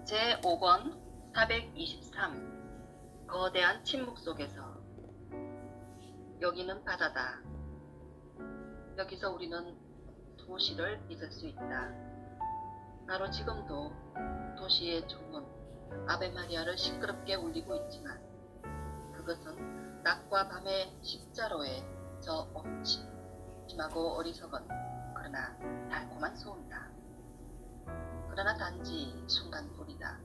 제5권 423 거대한 침묵 속에서 여기는 바다다. 여기서 우리는 도시를 믿을 수 있다. 바로 지금도 도시의 종은 아베 마리아를 시끄럽게 울리고 있지만 그것은 낮과 밤의 십자로의 저 엄침하고 어리석은 그러나 달콤한 소음이다. 그러나 단지 순간뿐이다.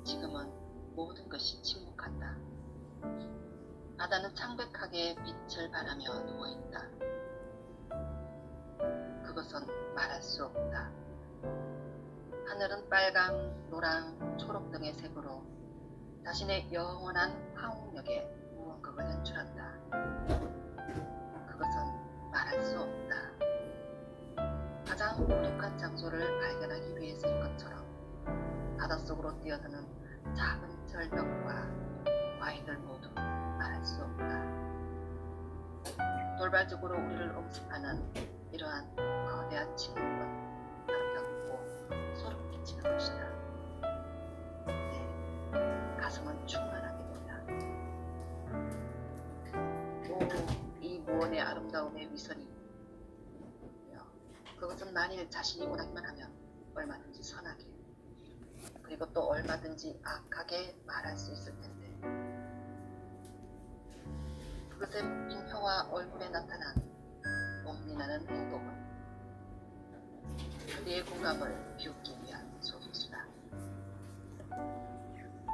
지금은 모든 것이 침묵한다. 바다는 창백하게 빛을 바라며 누워있다. 그것은 말할 수 없다. 하늘은 빨강, 노랑, 초록 등의 색으로 자신의 영원한 황홀력에 무언가를 연출한다. 그것은 말할 수 없다. 가장 고독한 장소를 발견하기 위해서인 것처럼 바닷속으로 뛰어드는 작은 절벽과 바위들 모두 말할 수 없다. 돌발적으로 우리를 엄습하는 이러한 거대한 침묵은 아름답고 소름 끼치는 것이다. 내 가슴은 충만하게 된다. 오, 이 무언의 아름다움의 위선이 그것은 만일 자신이 원하기만 하면 얼마든지 선하게 그리고 또 얼마든지 악하게 말할 수 있을 텐데 그것의 묶인 혀와 얼굴에 나타난 봄미나는 행복은 그대의 공감을 비웃기 위한 소소수다.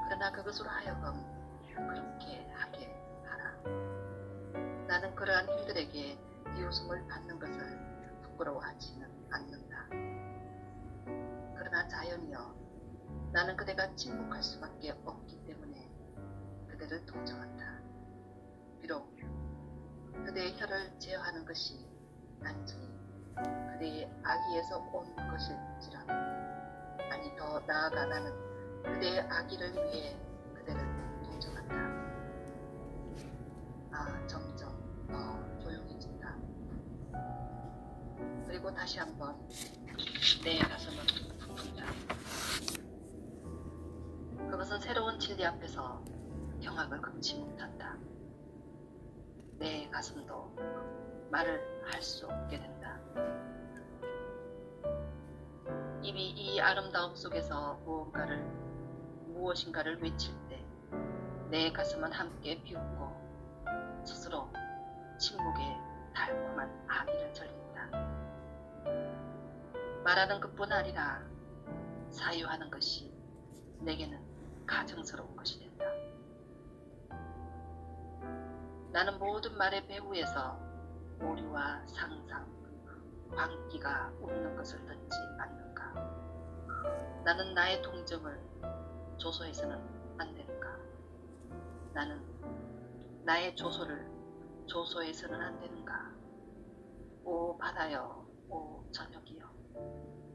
그러나 그것으로 하여금 그렇게 하게 하라. 나는 그러한 일들에게 비웃음을 받는 것을 부끄러워하지는 않는다. 그러나 자연이여, 나는 그대가 침묵할 수밖에 없기 때문에 그대를 동정한다. 비록 그대의 혀를 제어하는 것이 단지 그대의 악의에서 온 것일지라도 아니 더 나아가 나는 그대의 악의를 위해 그대를 동정한다. 점점 더 조용해진다. 그리고 다시 한번 내 가슴은 부푼다. 그것은 새로운 진리 앞에서 경악을 금치 못한다. 내 가슴도 말을 할 수 없게 된다. 이미 이 아름다움 속에서 무엇인가를 외칠 때 내 가슴은 함께 비웃고 스스로 침묵의 달콤한 아기를 절린다. 말하는 것뿐 아니라 사유하는 것이 내게는 가증스러운 것이 된다. 나는 모든 말의 배후에서 오류와 상상, 광기가 웃는 것을 듣지 않는가? 나는 나의 동정을 조소해서는 안 되는가? 나는 나의 조소를 조소해서는 안 되는가? 오 바다여, 오 저녁이여,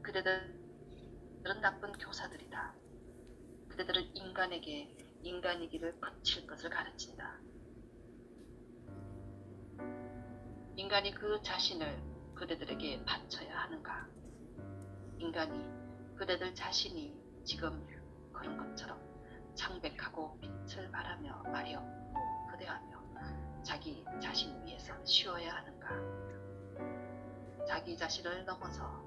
그대들은 나쁜 교사들이다. 그대들은 인간에게 인간이기를 거칠 것을 가르친다. 인간이 그 자신을 그대들에게 바쳐야 하는가? 인간이 그대들 자신이 지금 그런 것처럼 창백하고 빛을 발하며 말이 없고 그대하며 자기 자신 위에서 쉬어야 하는가? 자기 자신을 넘어서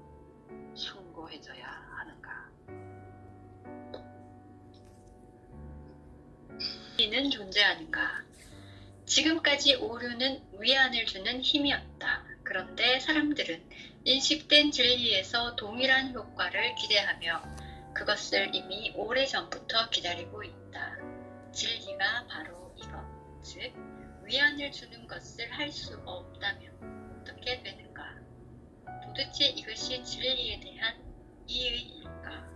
숭고해져야 하는가? 진리는 존재하는가? 지금까지 오류는 위안을 주는 힘이었다. 그런데 사람들은 인식된 진리에서 동일한 효과를 기대하며 그것을 이미 오래전부터 기다리고 있다. 진리가 바로 이것, 즉 위안을 주는 것을 할 수 없다면 어떻게 되는가? 도대체 이것이 진리에 대한 이의일까?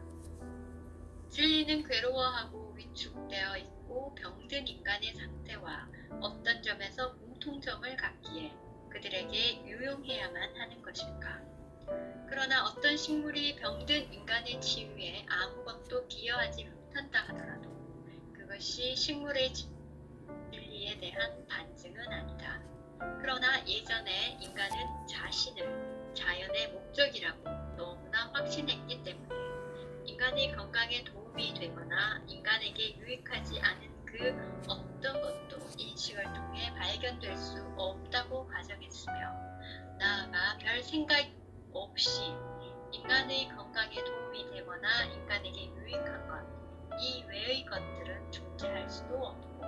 진리는 괴로워하고 위축되어 있고 병든 인간의 상태와 어떤 점에서 공통점을 갖기에 그들에게 유용해야만 하는 것일까? 그러나 어떤 식물이 병든 인간의 치유에 아무것도 기여하지 못한다 하더라도 그것이 식물의 진리에 대한 반증은 아니다. 그러나 예전에 인간은 자신을 자연의 목적이라고 너무나 확신했기 때문에 인간의 건강에 도움이 되거나 인간에게 유익하지 않은 그 어떤 것도 인식을 통해 발견될 수 없다고 가정했으며, 나아가 별 생각 없이 인간의 건강에 도움이 되거나 인간에게 유익한 것 이외의 것들은 존재할 수도 없고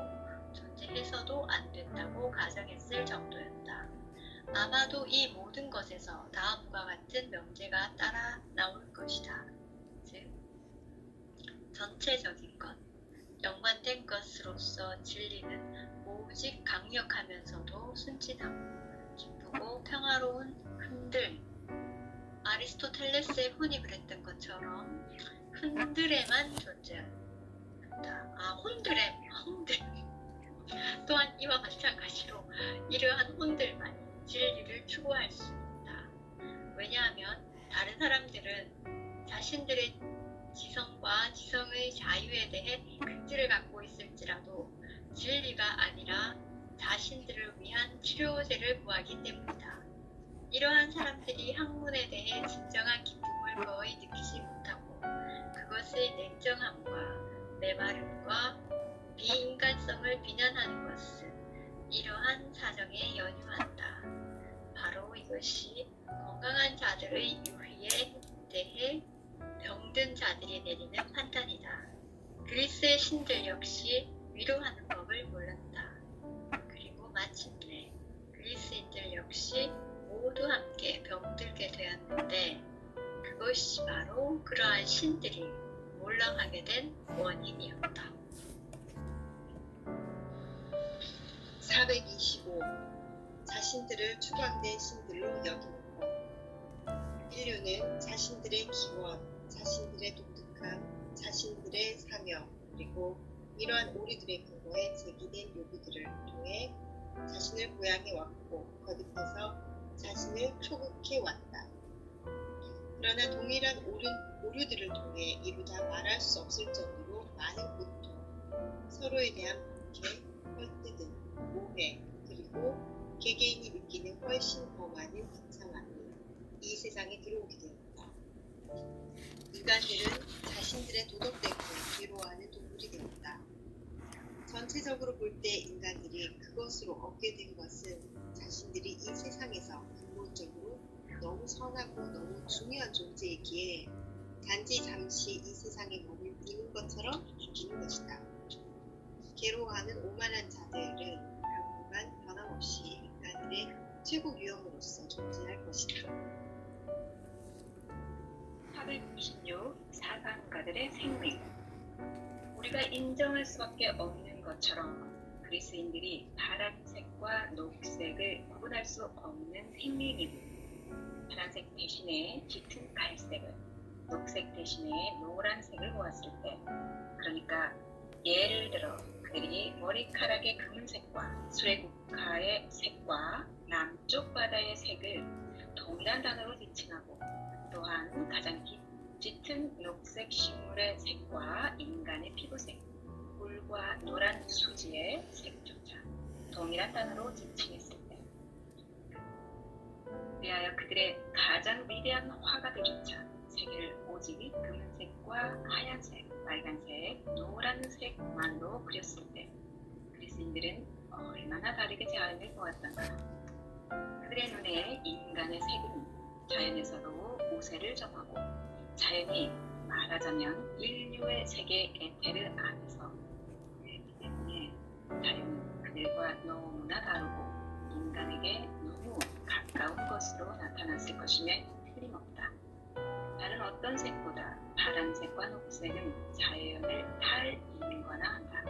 존재해서도 안 된다고 가정했을 정도였다. 아마도 이 모든 것에서 다음과 같은 명제가 따라 나올 것이다. 즉, 전체적인 것, 연관된 것으로서 진리는 오직 강력하면서도 순진하고 기쁘고 평화로운 흔들, 아리스토텔레스의 혼이 그랬던 것처럼 흔들에만 존재한다. 혼들. 또한 이와 마찬가지로 이러한 혼들만이 진리를 추구할 수 있다. 왜냐하면 다른 사람들은 자신들의 지성과 지성의 자유에 대해 긍지를 갖고 있을지라도 진리가 아니라 자신들을 위한 치료제를 구하기 때문이다. 이러한 사람들이 학문에 대해 진정한 기쁨을 거의 느끼지 못하고 그것의 냉정함과 메마름과 비인간성을 비난하는 것은 이러한 사정에 연유한다. 바로 이것이 건강한 자들의 유희에 대해 병든 자들이 내리는 판단이다. 그리스의 신들 역시 위로하는 법을 몰랐다. 그리고 마침내 그리스인들 역시 모두 함께 병들게 되었는데 그것이 바로 그러한 신들이 몰락하게 된 원인이었다. 425. 자신들을 추방된 신들로 여기는 것. 인류는 자신들의 기원, 자신들의 독특함, 자신들의 사명, 그리고 이러한 오류들의 근거에 제기된 요구들을 통해 자신을 보양해 왔고 거듭해서 자신을 초극해 왔다. 그러나 동일한 오류들을 통해 이루다 말할 수 없을 정도로 많은 고통, 서로에 대한 박해, 헐뜯음, 오해, 그리고 개개인이 느끼는 훨씬 더 많은 비참함이 이 세상에 들어오게 되었다. 인간들은 자신들의 도덕 때문에 괴로워하는 동물이 되었다. 전체적으로 볼 때 인간들이 그것으로 얻게 된 것은 자신들이 이 세상에서 근본적으로 너무 선하고 너무 중요한 존재이기에 단지 잠시 이 세상에 머무르는 것처럼 느끼는 것이다. 괴로워하는 오만한 자들은 당분간 변함없이 인간들의 최고 위험으로서 존재할 것이다. 496. 사상가들의 생명. 우리가 인정할 수밖에 없는 것처럼 그리스인들이 파란색과 녹색을 구분할 수 없는 생명이고 파란색 대신에 짙은 갈색을, 녹색 대신에 노란색을 보았을 때, 그러니까 예를 들어 그들이 머리카락의 금은색과 수레국화의 색과 남쪽 바다의 색을 동일한 단어로 지칭하고 또한 가장 짙은 녹색 식물의 색과 인간의 피부색, 꿀과 노란 수지의 색조차 동일한 단어로 지칭했을 때, 그리하여 그들의 가장 위대한 화가들조차 세계를 오직 금은색과 하얀색, 빨간색, 노란색만로 그렸을 때 그리스인들은 얼마나 다르게 자연을 보았던가. 그들의 눈에 인간의 색은 자연에서도 우세를 점하고 자연이 말하자면 인류의 세계 에테르 안에서 있기 때문에 자연은 그들과 너무나 다르고 인간에게 너무 가까운 것으로 나타났을 것임에 틀림없다. 다른 어떤 색보다 파란색과 녹색은 자연을 탈인거나 한다.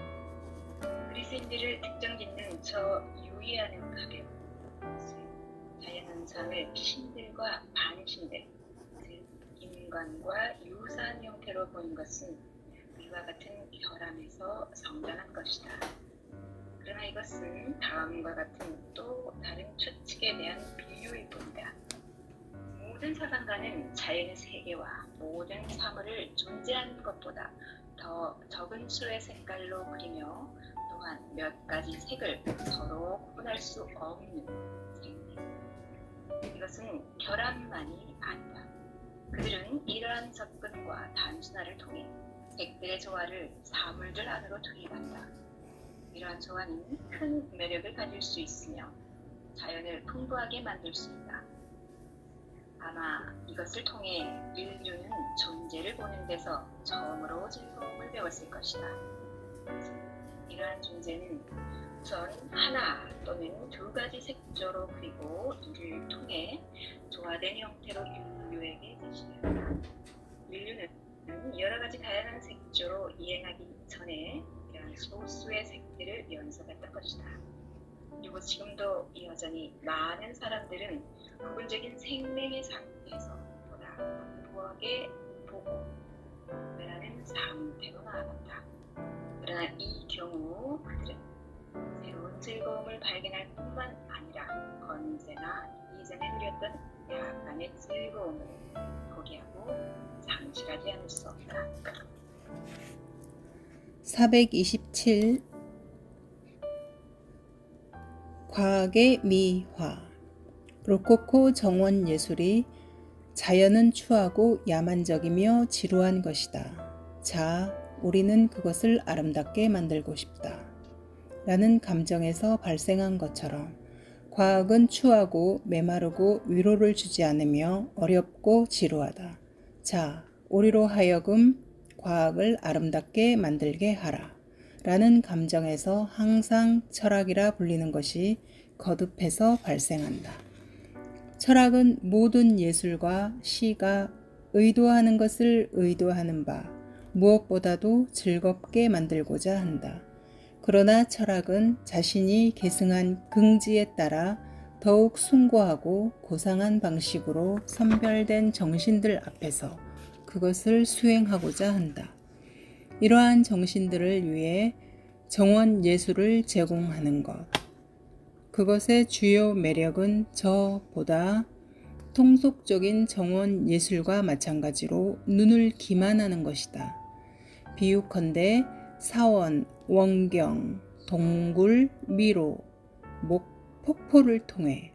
그리스인들을 특정짓는 저 유의하는 가벼움, 자연현상을 신들과 반신들, 즉 인간과 유사한 형태로 보는 것은 이와 같은 결함에서 성장한 것이다. 그러나 이것은 다음과 같은 또 다른 추측에 대한 비유일 뿐이다. 모든 사상가는 자연의 세계와 모든 사물을 존재하는 것보다 더 적은 수의 색깔로 그리며 또한 몇 가지 색을 서로 구분할 수 없는 생명. 이것은 결함만이 아니다. 그들은 이러한 접근과 단순화를 통해 색들의 조화를 사물들 안으로 투입한다. 이러한 조화는 큰 매력을 가질 수 있으며 자연을 풍부하게 만들 수 있다. 아마 이것을 통해 인류는 존재를 보는 데서 처음으로 즐거움을 배웠을 것이다. 이러한 존재는 우선 하나 또는 두 가지 색조로 그리고 이를 통해 조화된 형태로 인류에게 제시된다. 인류는 여러 가지 다양한 색조로 이행하기 전에 이러한 소수의 색들을 연습했던 것이다. 그리고 지금도 여전히 많은 사람들은 부분적인 생명의 상태에서 보다 풍부하게 보고 구별하는 상태로 나아간다. 그러나 이 경우 그들은 새로운 즐거움을 발견할 뿐만 아니라 언제나 이전에 누렸던 약간의 즐거움을 포기하고 상실하지 않을 수 없다. 427. 과학의 미화. 로코코 정원 예술이 자연은 추하고 야만적이며 지루한 것이다. 자, 우리는 그것을 아름답게 만들고 싶다. 라는 감정에서 발생한 것처럼 과학은 추하고 메마르고 위로를 주지 않으며 어렵고 지루하다. 자, 우리로 하여금 과학을 아름답게 만들게 하라. 라는 감정에서 항상 철학이라 불리는 것이 거듭해서 발생한다. 철학은 모든 예술과 시가 의도하는 것을 의도하는 바 무엇보다도 즐겁게 만들고자 한다. 그러나 철학은 자신이 계승한 긍지에 따라 더욱 숭고하고 고상한 방식으로 선별된 정신들 앞에서 그것을 수행하고자 한다. 이러한 정신들을 위해 정원 예술을 제공하는 것. 그것의 주요 매력은 저보다 통속적인 정원 예술과 마찬가지로 눈을 기만하는 것이다. 비유컨대 사원, 원경, 동굴, 미로, 폭포를 통해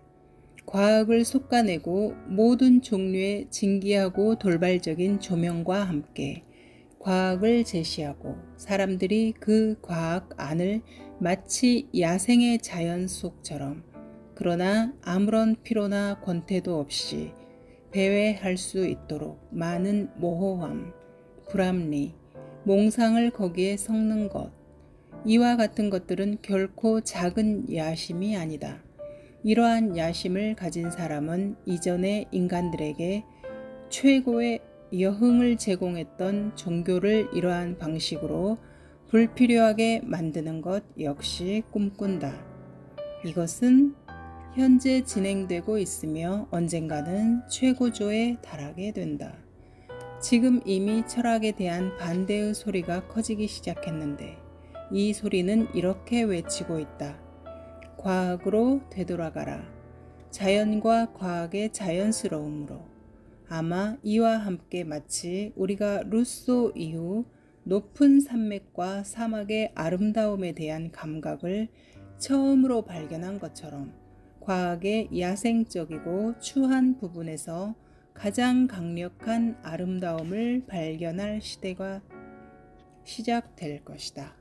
과학을 솎아내고 모든 종류의 진기하고 돌발적인 조명과 함께 과학을 제시하고 사람들이 그 과학 안을 마치 야생의 자연 속처럼 그러나 아무런 피로나 권태도 없이 배회할 수 있도록 많은 모호함, 불합리, 몽상을 거기에 섞는 것, 이와 같은 것들은 결코 작은 야심이 아니다. 이러한 야심을 가진 사람은 이전의 인간들에게 최고의 여흥을 제공했던 종교를 이러한 방식으로 불필요하게 만드는 것 역시 꿈꾼다. 이것은 현재 진행되고 있으며 언젠가는 최고조에 달하게 된다. 지금 이미 철학에 대한 반대의 소리가 커지기 시작했는데 이 소리는 이렇게 외치고 있다. 과학으로 되돌아가라. 자연과 과학의 자연스러움으로. 아마 이와 함께 마치 우리가 루소 이후 높은 산맥과 사막의 아름다움에 대한 감각을 처음으로 발견한 것처럼 과학의 야생적이고 추한 부분에서 가장 강력한 아름다움을 발견할 시대가 시작될 것이다.